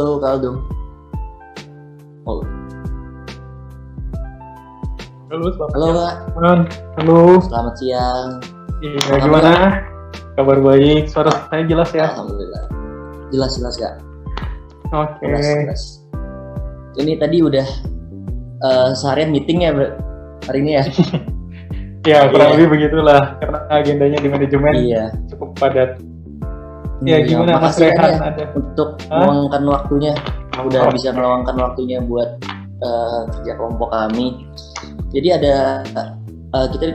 Halo Kak Aldung. Oh. Halo, selamat Halo siang. Kak, Halo. selamat siang. Iya, gimana? Kabar baik. Suara saya jelas ya? Alhamdulillah. Jelas Kak. Oke. Jelas. Ini tadi udah seharian meeting ya hari ini ya? Ya, kurang lebih begitulah. Karena agendanya di manajemen cukup padat. Ya, gimana Mas makasih Rehan? ya Ada untuk meluangkan waktunya. Udah bisa meluangkan waktunya buat kerja kelompok kami. Jadi ada kita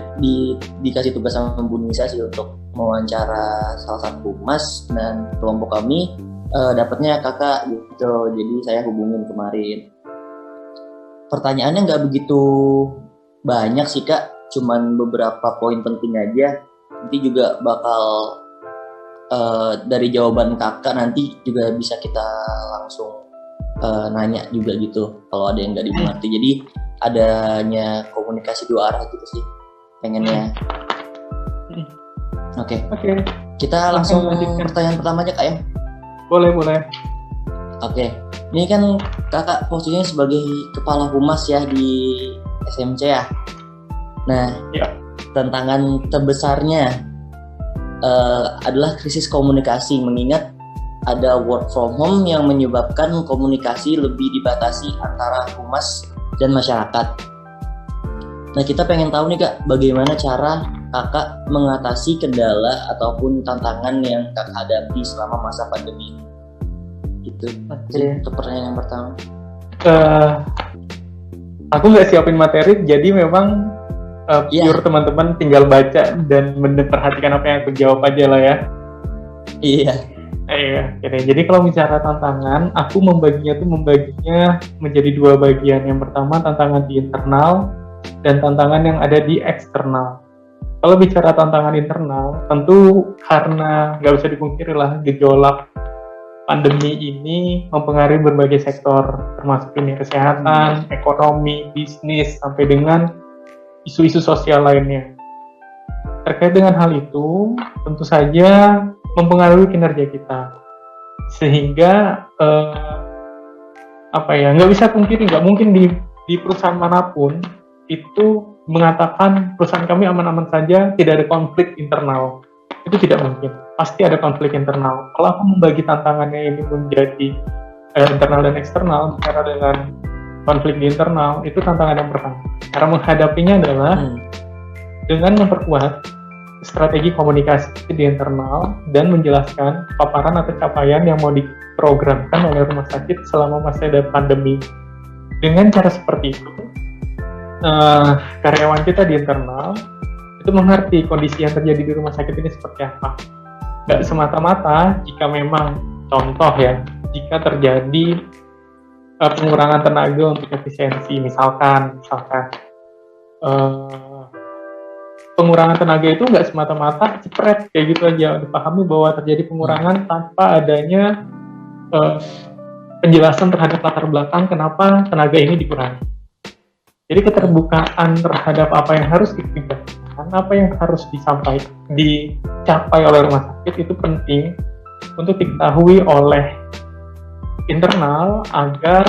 dikasih tugas sama Bu Nisa sih untuk mewawancara salah satu humas dan kelompok kami dapatnya kakak gitu. Jadi saya hubungin kemarin. Pertanyaannya nggak begitu banyak sih Kak, cuman beberapa poin penting aja. Nanti juga bakal dari jawaban kakak nanti juga bisa kita langsung nanya juga gitu kalau ada yang nggak dimengerti. Jadi adanya komunikasi dua arah gitu sih pengennya. Oke. Kita langsung pertanyaan pertama aja Kak ya. Boleh. Oke. Ini kan kakak posisinya sebagai kepala humas ya di SMC ya. Nah, tantangan terbesarnya adalah krisis komunikasi, mengingat ada work from home yang menyebabkan komunikasi lebih dibatasi antara humas dan masyarakat. Nah, kita pengen tahu nih Kak, bagaimana cara kakak mengatasi kendala ataupun tantangan yang kakak hadapi selama masa pandemi ini? Gitu. Itu pertanyaan yang pertama. Aku nggak siapin materi, jadi memang pure teman-teman tinggal baca dan memperhatikan apa yang aku jawab aja lah ya. Iya. Jadi kalau bicara tantangan, aku membaginya menjadi dua bagian. Yang pertama tantangan di internal dan tantangan yang ada di eksternal. Kalau bicara tantangan internal, tentu karena nggak bisa dipungkiri lah gejolak pandemi ini mempengaruhi berbagai sektor, termasuk dunia kesehatan, ekonomi, bisnis, sampai dengan isu-isu sosial lainnya. Terkait dengan hal itu, tentu saja mempengaruhi kinerja kita, sehingga nggak bisa pungkiri, nggak mungkin di perusahaan manapun itu mengatakan perusahaan kami aman-aman saja, tidak ada konflik internal. Itu tidak mungkin, pasti ada konflik internal. Kalau aku membagi tantangannya ini menjadi internal dan eksternal, bicara dengan konflik di internal, itu tantangan yang pertama. Cara menghadapinya adalah dengan memperkuat strategi komunikasi di internal dan menjelaskan paparan atau capaian yang mau diprogramkan oleh rumah sakit selama masa pandemi. Dengan cara seperti itu, karyawan kita di internal itu mengerti kondisi yang terjadi di rumah sakit ini seperti apa. Gak semata-mata jika memang contoh ya, jika terjadi pengurangan tenaga untuk efisiensi, misalkan pengurangan tenaga itu nggak semata-mata cepret kayak gitu aja. Dipahami bahwa terjadi pengurangan tanpa adanya penjelasan terhadap latar belakang kenapa tenaga ini dikurangi. Jadi keterbukaan terhadap apa yang harus dikerjakan, apa yang harus dicapai oleh rumah sakit itu penting untuk diketahui oleh internal agar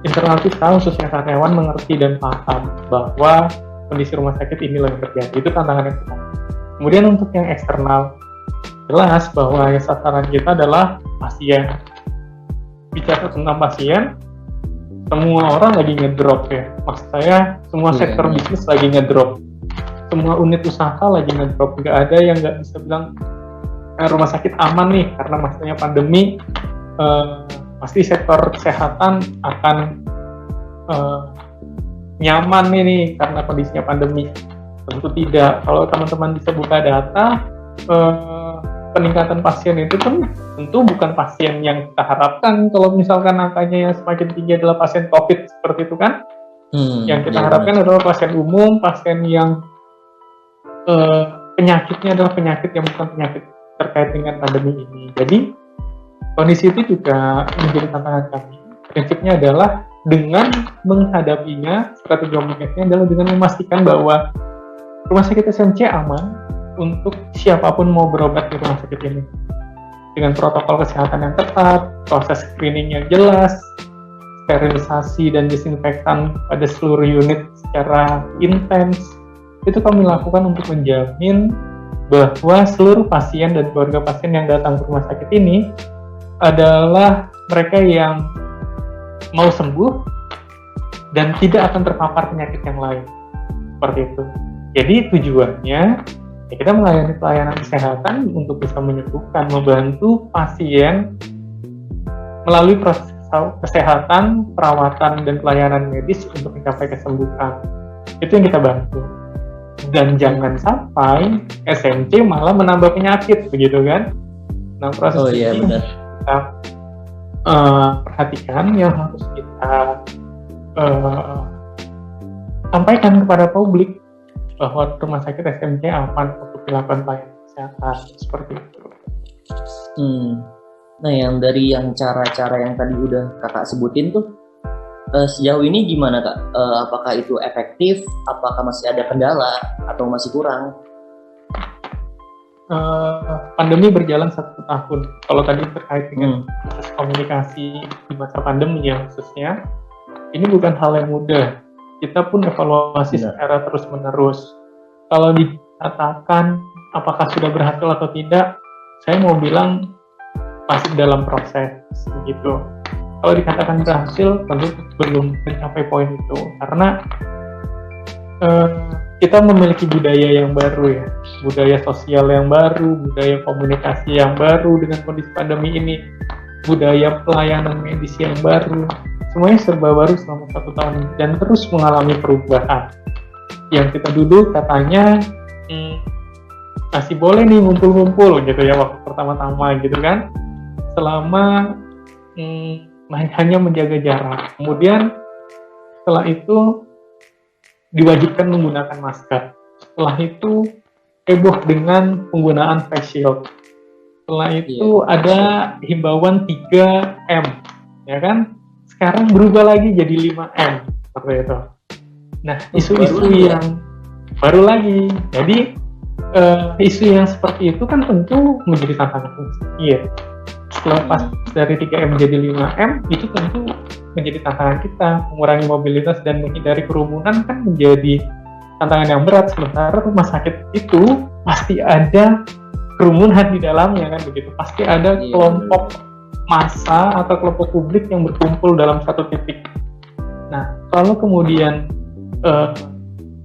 internal kita khususnya karyawan mengerti dan paham bahwa kondisi rumah sakit inilah yang terjadi. Itu tantangan yang pertama. Kemudian untuk yang eksternal, jelas bahwa sasaran kita adalah pasien. Bicara tentang pasien, semua orang lagi ngedrop ya. Maksud saya semua sektor bisnis lagi ngedrop, semua unit usaha lagi ngedrop. Nggak ada yang nggak bisa bilang rumah sakit aman nih karena masanya pandemi. Pasti sektor kesehatan akan nyaman nih karena kondisinya pandemi. Tentu tidak. Kalau teman-teman bisa buka data, peningkatan pasien itu kan tentu bukan pasien yang kita harapkan. Kalau misalkan angkanya yang semakin tinggi adalah pasien COVID seperti itu kan, yang kita harapkan adalah pasien umum, pasien yang penyakitnya adalah penyakit yang bukan penyakit terkait dengan pandemi ini. Jadi kondisi itu juga menjadi tantangan kami. Prinsipnya adalah dengan menghadapinya, strategi komunikasinya adalah dengan memastikan bahwa rumah sakit SMC aman, untuk siapapun mau berobat di rumah sakit ini. Dengan protokol kesehatan yang ketat, proses screening yang jelas, sterilisasi dan disinfektan pada seluruh unit secara intens, itu kami lakukan untuk menjamin bahwa seluruh pasien dan keluarga pasien yang datang ke rumah sakit ini adalah mereka yang mau sembuh dan tidak akan terpapar penyakit yang lain. Seperti itu. Jadi tujuannya ya kita melayani pelayanan kesehatan untuk bisa menyembuhkan, membantu pasien melalui proses kesehatan, perawatan, dan pelayanan medis untuk mencapai kesembuhan. Itu yang kita bantu. Dan jangan sampai SMC malah menambah penyakit, begitu kan? Nah, proses ini benar. Kita perhatikan yang harus kita sampaikan kepada publik bahwa rumah sakit SMC aman untuk dilakukan pelayanan kesehatan seperti itu. Nah, yang dari yang cara-cara yang tadi udah kakak sebutin tuh, sejauh ini gimana kak? Apakah itu efektif? Apakah masih ada kendala atau masih kurang? Pandemi berjalan 1 tahun. Kalau tadi terkait dengan proses komunikasi di masa pandemi ya khususnya, ini bukan hal yang mudah. Kita pun evaluasi secara terus-menerus. Kalau dikatakan apakah sudah berhasil atau tidak, saya mau bilang masih dalam proses begitu. Kalau dikatakan berhasil, tentu belum mencapai poin itu, karena kita memiliki budaya yang baru ya, budaya sosial yang baru, budaya komunikasi yang baru dengan kondisi pandemi ini, budaya pelayanan medis yang baru. Semuanya serba baru selama 1 tahun dan terus mengalami perubahan. Yang kita dulu katanya masih boleh nih ngumpul-ngumpul gitu ya waktu pertama-tama gitu kan, selama hanya menjaga jarak. Kemudian setelah itu diwajibkan menggunakan masker. Setelah itu heboh dengan penggunaan face shield. Setelah itu ada himbauan 3M, ya kan? Sekarang berubah lagi jadi 5M seperti itu. Nah, isu-isu yang baru lagi. Jadi isu yang seperti itu kan tentu menjadi tantangan. Iya. Setelah pas dari 3M menjadi 5M, itu tentu menjadi tantangan kita. Mengurangi mobilitas dan menghindari kerumunan kan menjadi tantangan yang berat. Sementara rumah sakit itu pasti ada kerumunan di dalamnya kan begitu. Pasti ada kelompok massa atau kelompok publik yang berkumpul dalam satu titik. Nah, kalau kemudian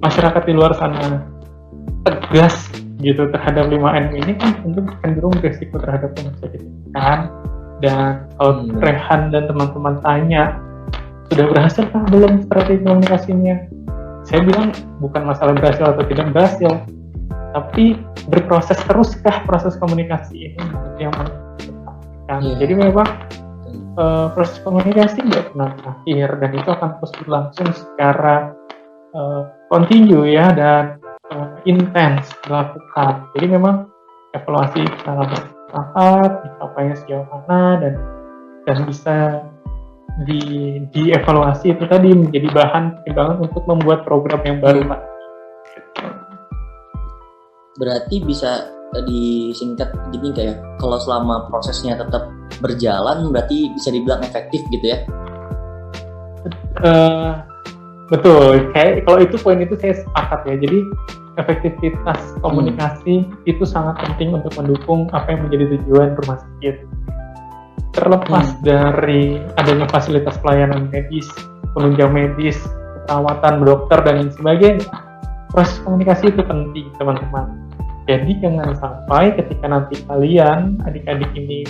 masyarakat di luar sana tegas gitu terhadap 5M ini kan tentu cenderung beresiko terhadap rumah sakit kan. Dan kalau Rehan dan teman-teman tanya, sudah berhasil kah belum strategi komunikasinya? Saya bilang bukan masalah berhasil atau tidak berhasil, tapi berproses teruskah proses komunikasi ini yang Jadi memang proses komunikasi nggak pernah berakhir dan itu akan terus berlangsung secara kontinu ya dan intens dilakukan. Jadi memang evaluasi secara bertahap, dicapainya sejauh mana dan bisa dievaluasi itu tadi menjadi bahan pertimbangan untuk membuat program yang baru. Berarti bisa disingkat gini kayak kalau selama prosesnya tetap berjalan berarti bisa dibilang efektif gitu ya? Betul, kayak kalau itu poin itu saya sepakat ya. Jadi efektivitas komunikasi itu sangat penting untuk mendukung apa yang menjadi tujuan rumah sakit. Terlepas dari adanya fasilitas pelayanan medis, penunjang medis, perawatan, dokter dan lain sebagainya, proses komunikasi itu penting teman-teman. Jadi jangan sampai ketika nanti kalian adik-adik ini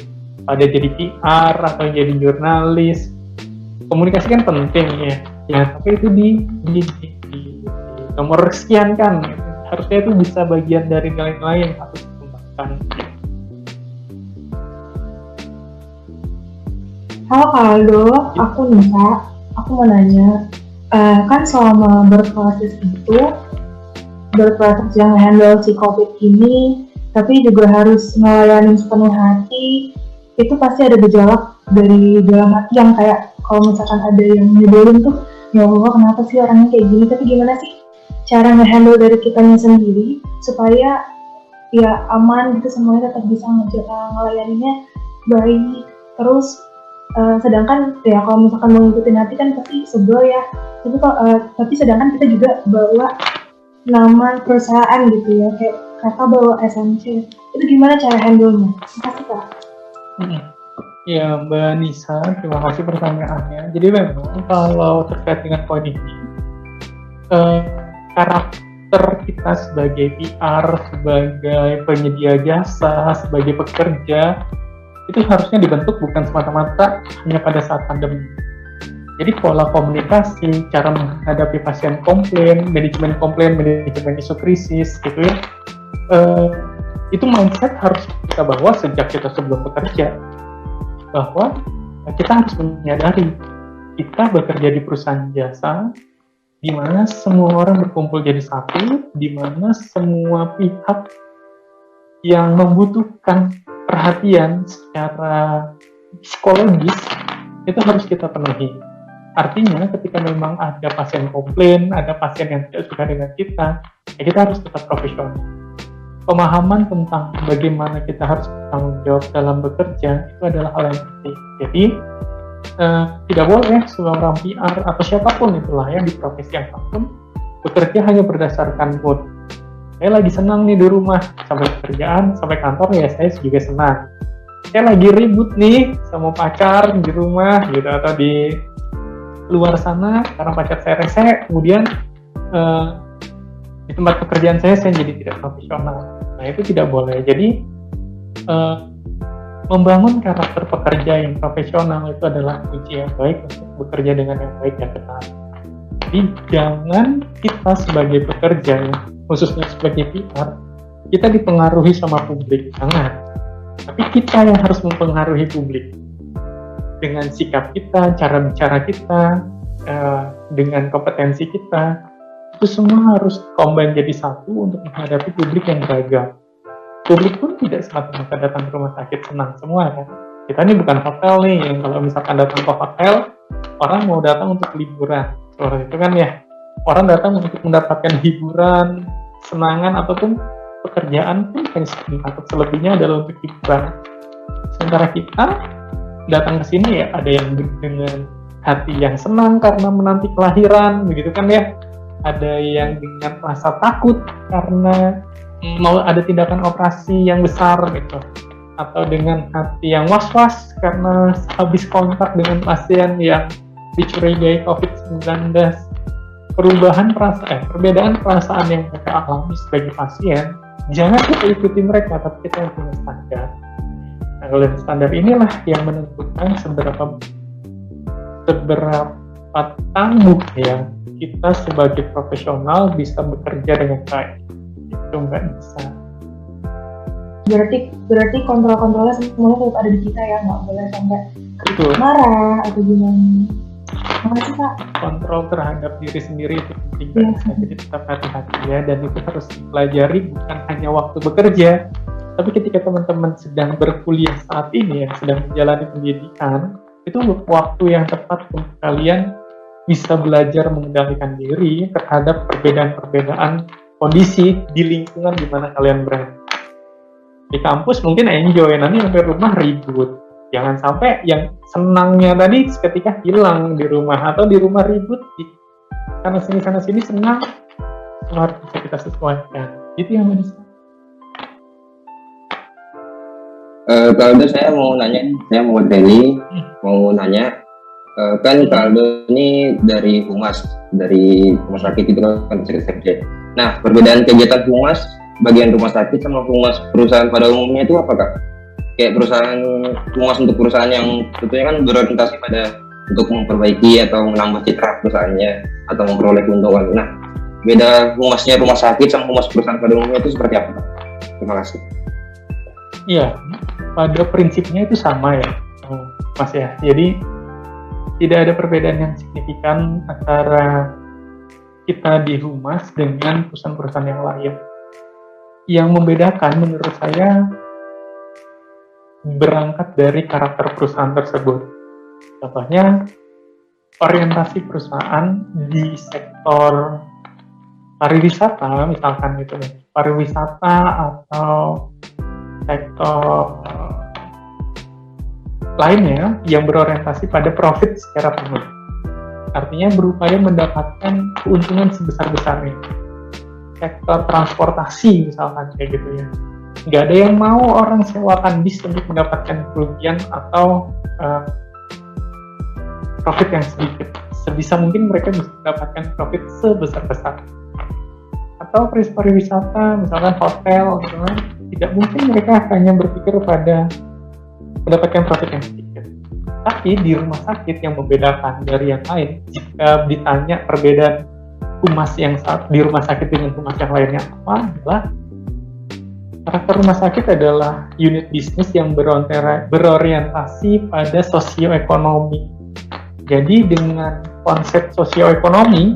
pada jadi PR atau jadi jurnalis, komunikasi kan penting ya tapi itu di nomor sekian kan harusnya itu bisa bagian dari nilai-nilai yang harus dikembangkan. Halo Aldo, aku Nisa. Aku mau nanya, kan selama berproses yang handle si COVID ini, tapi juga harus melayani sepenuh hati, itu pasti ada gejala dari dalam hati yang kayak kalau misalkan ada yang nyebelin tuh, ya Allah kenapa sih orangnya kayak gini, tapi gimana sih cara nge-handle dari kitanya sendiri supaya ya aman gitu, semuanya tetap bisa ngelayaninnya baik. Terus sedangkan ya kalau misalkan mau ngikutin hati kan pasti sebel ya, tapi sedangkan kita juga bawa nama perusahaan gitu ya, kayak kakak bawa SMC, itu gimana cara handle-nya? Makasih kak. Ya Mbak Nisa, terima kasih pertanyaannya. Jadi memang kalau terkait dengan poin ini, karakter kita sebagai PR, sebagai penyedia jasa, sebagai pekerja, itu harusnya dibentuk bukan semata-mata hanya pada saat pandemi. Jadi pola komunikasi, cara menghadapi pasien komplain, manajemen isu krisis, gitu ya. Itu mindset harus kita bawa sejak kita sebelum bekerja, bahwa kita harus menyadari kita bekerja di perusahaan jasa, di mana semua orang berkumpul jadi satu, di mana semua pihak yang membutuhkan perhatian secara psikologis itu harus kita penuhi. Artinya ketika memang ada pasien komplain, ada pasien yang tidak suka dengan kita, ya kita harus tetap profesional. Pemahaman tentang bagaimana kita harus bertanggung jawab dalam bekerja itu adalah hal yang penting. Jadi tidak boleh seorang PR atau siapapun itulah ya di profesi apapun bekerja hanya berdasarkan mood. Saya lagi senang nih di rumah, sampai pekerjaan, sampai kantor ya saya juga senang. Saya lagi ribut nih sama pacar di rumah gitu, atau di luar sana karena pacar saya rese, kemudian di tempat pekerjaan saya jadi tidak profesional. Nah itu tidak boleh. Jadi membangun karakter pekerja yang profesional itu adalah kunci yang baik untuk bekerja dengan yang baik dan benar. Jadi jangan kita sebagai pekerja, khususnya sebagai PR, kita dipengaruhi sama publik, jangan. Tapi kita yang harus mempengaruhi publik dengan sikap kita, cara bicara kita, dengan kompetensi kita. Itu semua harus combine jadi satu untuk menghadapi publik yang beragam. Publik pun tidak semata-mata datang ke rumah sakit senang semua kan. Kita ini bukan hotel nih, yang kalau misalkan datang ke hotel, orang mau datang untuk liburan. Seperti itu kan ya. Orang datang untuk mendapatkan hiburan, senangan, ataupun pekerjaan pun hanya sebentar. Selebihnya adalah untuk hiburan. Sementara kita datang ke sini ya ada yang dengan hati yang senang karena menanti kelahiran, begitu kan ya. Ada yang dengan rasa takut karena mau ada tindakan operasi yang besar gitu, atau dengan hati yang was-was karena habis kontak dengan pasien yang dicurigai COVID-19. Perbedaan perasaan yang mereka alami sebagai pasien, jangan kita ikuti mereka, tapi kita yang punya standar. Nah, kalau standar inilah yang menentukan seberapa tangguh ya kita sebagai profesional bisa bekerja dengan baik. Itu nggak bisa. Berarti kontrol-kontrolnya semuanya tetap ada di kita ya, nggak boleh sampai marah atau gimana. Makasih Kak. Kontrol terhadap diri sendiri itu penting banget. Jadi tetap hati-hati ya, dan itu harus dipelajari bukan hanya waktu bekerja, tapi ketika teman-teman sedang berkuliah saat ini ya, sedang menjalani pendidikan, itu waktu yang tepat untuk kalian bisa belajar mengendalikan diri terhadap perbedaan-perbedaan kondisi di lingkungan di mana kalian berada. Di kampus mungkin enjoy, nanti sampai rumah ribut. Jangan sampai yang senangnya tadi seketika hilang di rumah, atau di rumah ribut, sana sini senang. Harus bisa kita sesuaikan. Itu yang bisa. Kalau itu saya mau nanya, kan Kaldo ini dari humas sakit itu kan SMC. Nah, perbedaan kegiatan humas bagian rumah sakit sama humas perusahaan pada umumnya itu apa Kak? Kayak perusahaan humas untuk perusahaan yang tentunya kan berorientasi pada untuk memperbaiki atau menambah citra perusahaannya atau memperoleh keuntungan. Nah, beda humasnya rumah sakit sama humas perusahaan pada umumnya itu seperti apa Kak? Terima kasih. Iya, pada prinsipnya itu sama ya, Mas ya. Jadi tidak ada perbedaan yang signifikan antara kita di humas dengan perusahaan-perusahaan yang lain. Yang membedakan menurut saya berangkat dari karakter perusahaan tersebut. Contohnya, orientasi perusahaan di sektor pariwisata misalkan gitu ya. pariwisata atau sektor lainnya yang berorientasi pada profit secara penuh. Artinya berupaya mendapatkan keuntungan sebesar-besarnya. Sektor transportasi misalkan kayak gitu ya. Nggak ada yang mau orang sewakan bis untuk mendapatkan kerugian atau profit yang sedikit. Sebisa mungkin mereka bisa mendapatkan profit sebesar-besar. Atau pariwisata, misalkan hotel, gitu kan. Tidak mungkin mereka hanya berpikir pada mendapatkan profit yang sedikit. Tapi di rumah sakit yang membedakan dari yang lain, jika ditanya perbedaan humas yang di rumah sakit dengan humas yang lainnya apa, adalah karakter rumah sakit adalah unit bisnis yang berorientasi pada sosioekonomi. Jadi dengan konsep sosioekonomi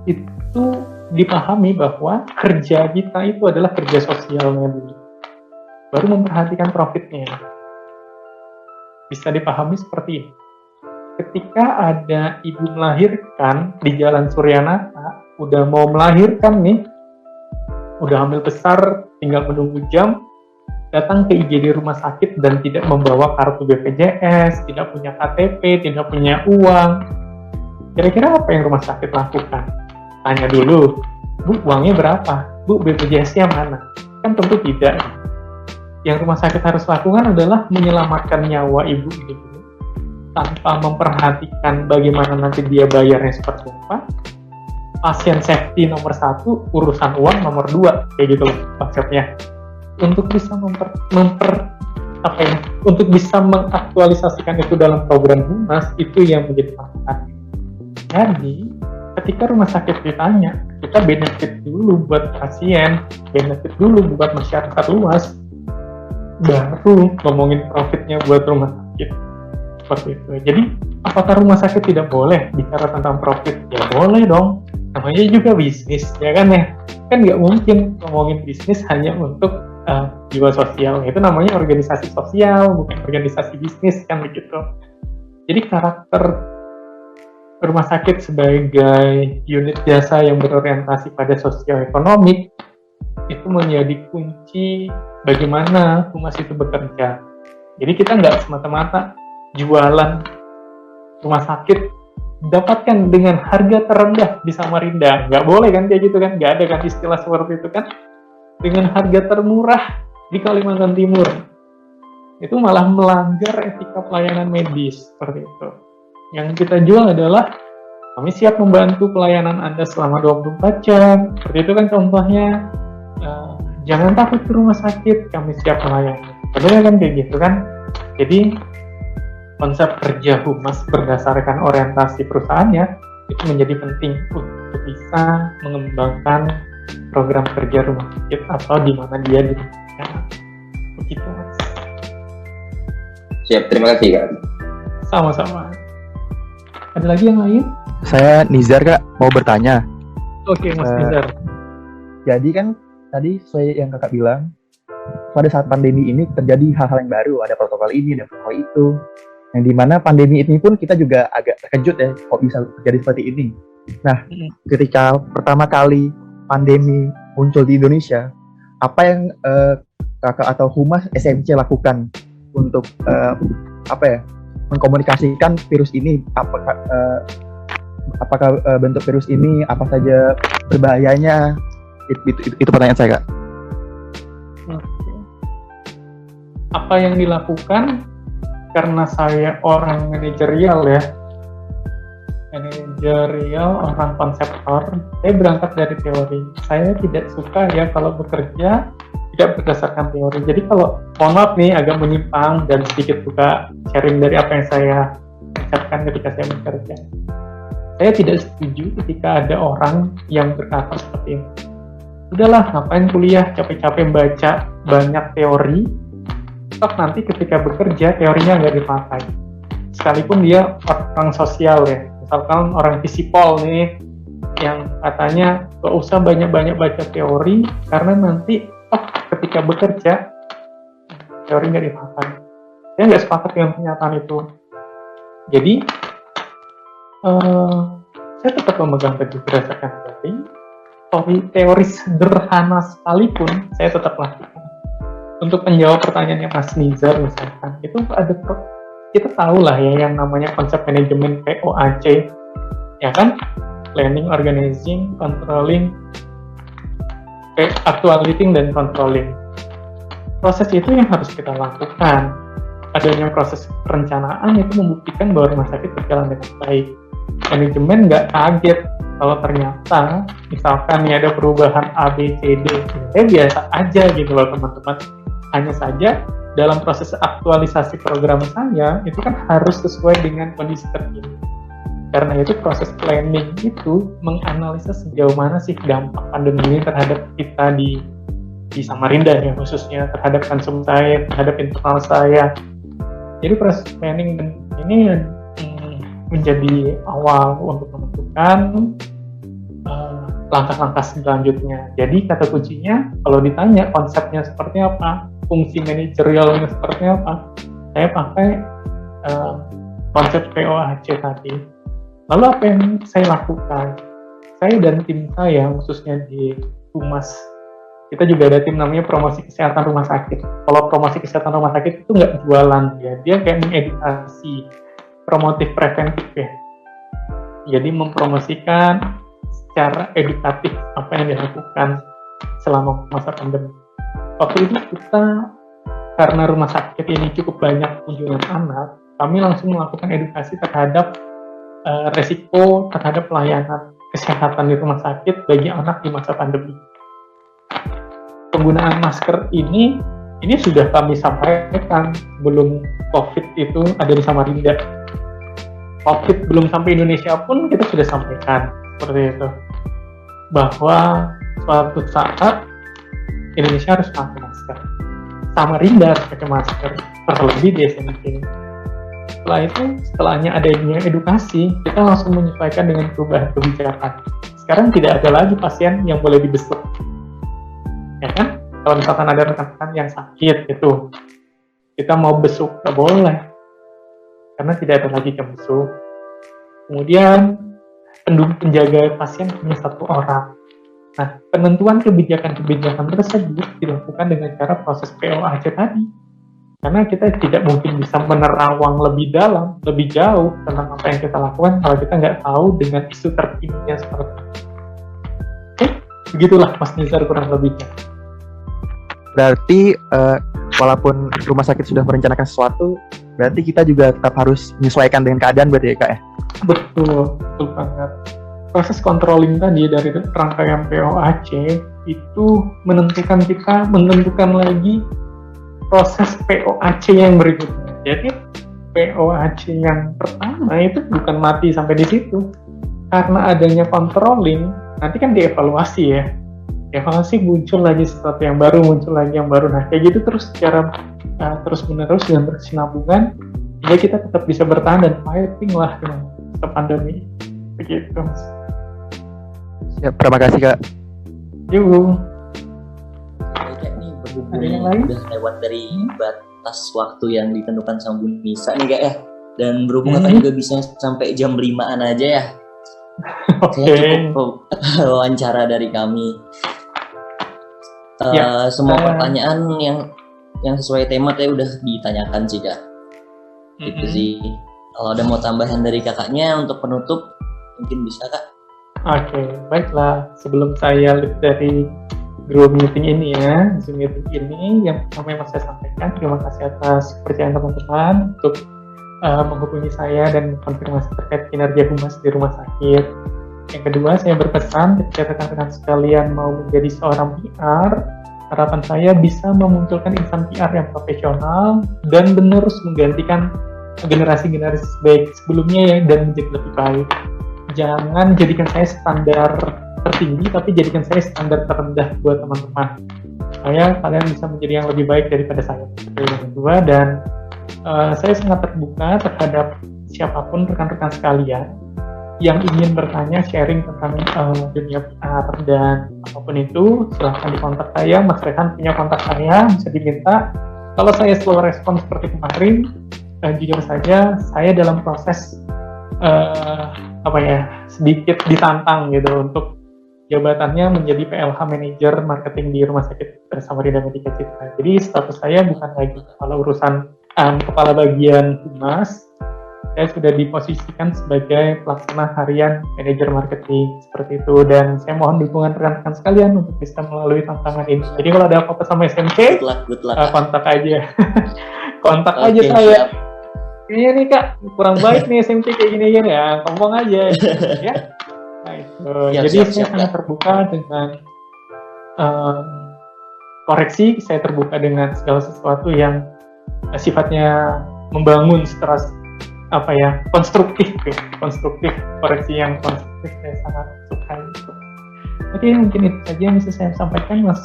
itu dipahami bahwa kerja kita itu adalah kerja sosialnya dulu, baru memperhatikan profitnya. Bisa dipahami seperti ini. Ketika ada ibu melahirkan di Jalan Suryanata, udah mau melahirkan nih, udah hamil besar, tinggal menunggu jam, datang ke IGD rumah sakit dan tidak membawa kartu BPJS, tidak punya KTP, tidak punya uang. Kira-kira apa yang rumah sakit lakukan? Tanya dulu, Bu, uangnya berapa? Bu, BPJS-nya mana? Kan tentu tidak. Yang rumah sakit harus lakukan adalah menyelamatkan nyawa ibu ini dulu, tanpa memperhatikan bagaimana nanti dia bayarnya seperti apa. Pasien safety nomor 1, urusan uang nomor 2, kayak gitu loh konsepnya. Untuk bisa untuk bisa mengaktualisasikan itu dalam program humas, itu yang menjadi tantangan. Jadi ketika rumah sakit ditanya, kita benefit dulu buat pasien, benefit dulu buat masyarakat luas, baru ngomongin profitnya buat rumah sakit. Seperti itu. Jadi apakah rumah sakit tidak boleh bicara tentang profit? Ya boleh dong, namanya juga bisnis, ya kan ya? Kan nggak mungkin ngomongin bisnis hanya untuk jiwa sosial. Itu namanya organisasi sosial, bukan organisasi bisnis, kan begitu. Jadi karakter rumah sakit sebagai unit jasa yang berorientasi pada sosioekonomik itu menjadi kunci bagaimana humas itu bekerja. Jadi kita nggak semata-mata jualan rumah sakit dapatkan dengan harga terendah di Samarinda, nggak boleh kan kayak gitu kan, nggak ada kan istilah seperti itu kan. Dengan harga termurah di Kalimantan Timur, itu malah melanggar etika pelayanan medis seperti itu. Yang kita jual adalah kami siap membantu pelayanan Anda selama 24 jam, seperti itu kan contohnya. Jangan takut ke rumah sakit, kami siap melayani. Padahal kan kayak gitu kan. Jadi konsep kerja humas berdasarkan orientasi perusahaannya itu menjadi penting untuk bisa mengembangkan program kerja rumah sakit atau di mana dia ditempatkan. Begitu Mas. Siap, terima kasih Kak. Sama-sama. Ada lagi yang lain? Saya Nizar Kak, mau bertanya. Oke Mas Nizar. Jadi kan tadi sesuai yang Kakak bilang, pada saat pandemi ini terjadi hal-hal yang baru, ada protokol ini, ada protokol itu. Yang dimana pandemi ini pun kita juga agak terkejut ya, kok bisa terjadi seperti ini. Nah, ketika pertama kali pandemi muncul di Indonesia, apa yang Kakak atau Humas SMC lakukan untuk mengkomunikasikan virus ini? Apakah bentuk virus ini, apa saja berbahayanya? Itu pertanyaan saya, Kak. Apa yang dilakukan? Karena saya orang manajerial ya, orang konseptor, saya berangkat dari teori. Saya tidak suka ya kalau bekerja tidak berdasarkan teori. Jadi kalau mohon maaf nih agak menyimpang dan sedikit buka sharing dari apa yang saya ucapkan ketika saya bekerja. Saya tidak setuju ketika ada orang yang berkata seperti ini. Udahlah, ngapain kuliah capek-capek baca banyak teori, toh nanti ketika bekerja teorinya nggak dipakai. Sekalipun dia orang sosial ya, misalkan orang visipol nih, yang katanya gak usah banyak-banyak baca teori, karena nanti ketika bekerja teori nggak dipakai. Saya nggak sepakat dengan pernyataan itu. Jadi saya tetap memegang teguh berdasarkan teori, teori sederhana sekalipun saya tetap lakukan. Untuk menjawab pertanyaannya Mas Nizar misalkan, itu ada kita tahu lah ya yang namanya konsep manajemen POAC, ya kan? Planning, Organizing, Controlling, Actuating, dan Controlling. Proses itu yang harus kita lakukan. Adanya proses perencanaan itu membuktikan bahwa rumah sakit berjalan dengan baik. Manajemen nggak kaget kalau ternyata misalkan nih ada perubahan A, B, C, D, biasa aja gitu loh teman-teman. Hanya saja dalam proses aktualisasi program saya itu kan harus sesuai dengan kondisi terkini. Karena itu proses planning itu menganalisa sejauh mana sih dampak pandemi ini terhadap kita di Samarinda ya, khususnya terhadap konsum saya, terhadap internal saya. Jadi proses planning ini menjadi awal untuk menentukan langkah-langkah selanjutnya. Jadi kata kuncinya, kalau ditanya konsepnya seperti apa, fungsi manajerialnya seperti apa, saya pakai konsep POAC tadi. Lalu apa yang saya lakukan? Saya dan tim saya, khususnya di Humas, kita juga ada tim namanya promosi kesehatan rumah sakit. Kalau promosi kesehatan rumah sakit itu nggak jualan ya, dia kayak mengedukasi, promotif preventif ya. Jadi mempromosikan secara edukatif apa yang dilakukan selama masa pandemi. Waktu itu kita, karena rumah sakit ini cukup banyak kunjungan anak, kami langsung melakukan edukasi terhadap resiko terhadap pelayanan kesehatan di rumah sakit bagi anak di masa pandemi. Penggunaan masker ini sudah kami sampaikan sebelum COVID itu ada di Samarinda. COVID belum sampai Indonesia pun kita sudah sampaikan seperti itu, bahwa suatu saat Indonesia harus pakai masker, Samarinda harus pakai masker, terlebih di SMP. Setelahnya adanya edukasi, kita langsung menyesuaikan dengan perubahan kebijakan. Sekarang tidak ada lagi pasien yang boleh dibesuk, ya kan? Kalau misalkan ada rekan-rekan yang sakit itu, kita mau besuk nggak boleh, karena tidak ada lagi yang besuk. Kemudian penjaga pasien hanya 1 orang. Nah, penentuan kebijakan-kebijakan tersebut dilakukan dengan cara proses POAC tadi. Karena kita tidak mungkin bisa menerawang lebih dalam, lebih jauh tentang apa yang kita lakukan kalau kita nggak tahu dengan isu terkininya seperti itu. Oke, begitulah Mas Nizar kurang lebihnya. Berarti walaupun rumah sakit sudah merencanakan sesuatu, berarti kita juga tetap harus menyesuaikan dengan keadaan berarti ya Kak ya? Betul banget. Proses controlling tadi dari rangkaian POAC itu menentukan lagi proses POAC yang berikutnya. Jadi POAC yang pertama itu bukan mati sampai di situ. Karena adanya controlling, nanti kan dievaluasi ya. Evaluasi muncul lagi sesuatu yang baru, Nah, kayak gitu terus secara terus-menerus dan berkesinambungan, hingga kita tetap bisa bertahan dan fighting lah dengan pandemi. Begitu. Ya, terima kasih Kak. Yuk. Ada yang lain? Udah lewat dari batas waktu yang ditentukan sama Bu Nisa nih Kak ya. Dan berhubung Kakak juga bisa sampai jam 5-an aja ya. Oke. Cukup wawancara dari kami. Semua pertanyaan yang sesuai tema tadi udah ditanyakan sih Kak. Gitu sih. Kalau ada mau tambahan dari kakaknya untuk penutup, mungkin bisa Kak. Oke, baiklah. Sebelum saya lihat dari Zoom meeting ini ya, Zoom meeting ini yang pertama yang saya sampaikan, terima kasih atas kepercayaan teman-teman untuk menghubungi saya dan konfirmasi terkait kinerja humas di rumah sakit. Yang kedua, saya berpesan ketika rekan-rekan sekalian mau menjadi seorang PR, harapan saya bisa memunculkan insan PR yang profesional dan menerus menggantikan generasi-generasi baik sebelumnya ya, dan menjadi lebih baik. Jangan jadikan saya standar tertinggi, tapi jadikan saya standar terendah buat teman-teman. Supaya kalian bisa menjadi yang lebih baik daripada saya. Itu yang kedua, dan saya sangat terbuka terhadap siapapun rekan-rekan sekalian yang ingin bertanya, sharing tentang dunia PR dan apapun itu, silahkan dikontak saya. Mas Rehan punya kontak saya, bisa diminta. Kalau saya slow respon seperti kemarin, jujur saja saya dalam proses sedikit ditantang gitu untuk jabatannya menjadi PLH Manager Marketing di Rumah Sakit Samarinda Medika Citra. Jadi status saya bukan lagi kepala bagian humas, saya sudah diposisikan sebagai pelaksana harian manajer marketing seperti itu, dan saya mohon dukungan rekan-rekan sekalian untuk bisa melalui tantangan ini. Jadi kalau ada apa-apa sama SMC, good luck. kontak aja. kontak Oke, aja saya. siap. Kayaknya nih Kak, kurang baik nih SMC kayak gini ya, ngomong aja ya. Nah, itu. Jadi saya sangat terbuka dengan koreksi, saya terbuka dengan segala sesuatu yang sifatnya membangun secara konstruktif, koreksi yang konstruktif saya sangat sukai. Oke, mungkin itu saja yang bisa saya sampaikan, Mas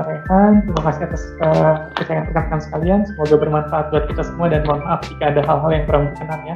Rehan. Terima kasih atas kepercayaan rekan-rekan sekalian. Semoga bermanfaat buat kita semua, dan mohon maaf jika ada hal-hal yang kurang berkenan ya.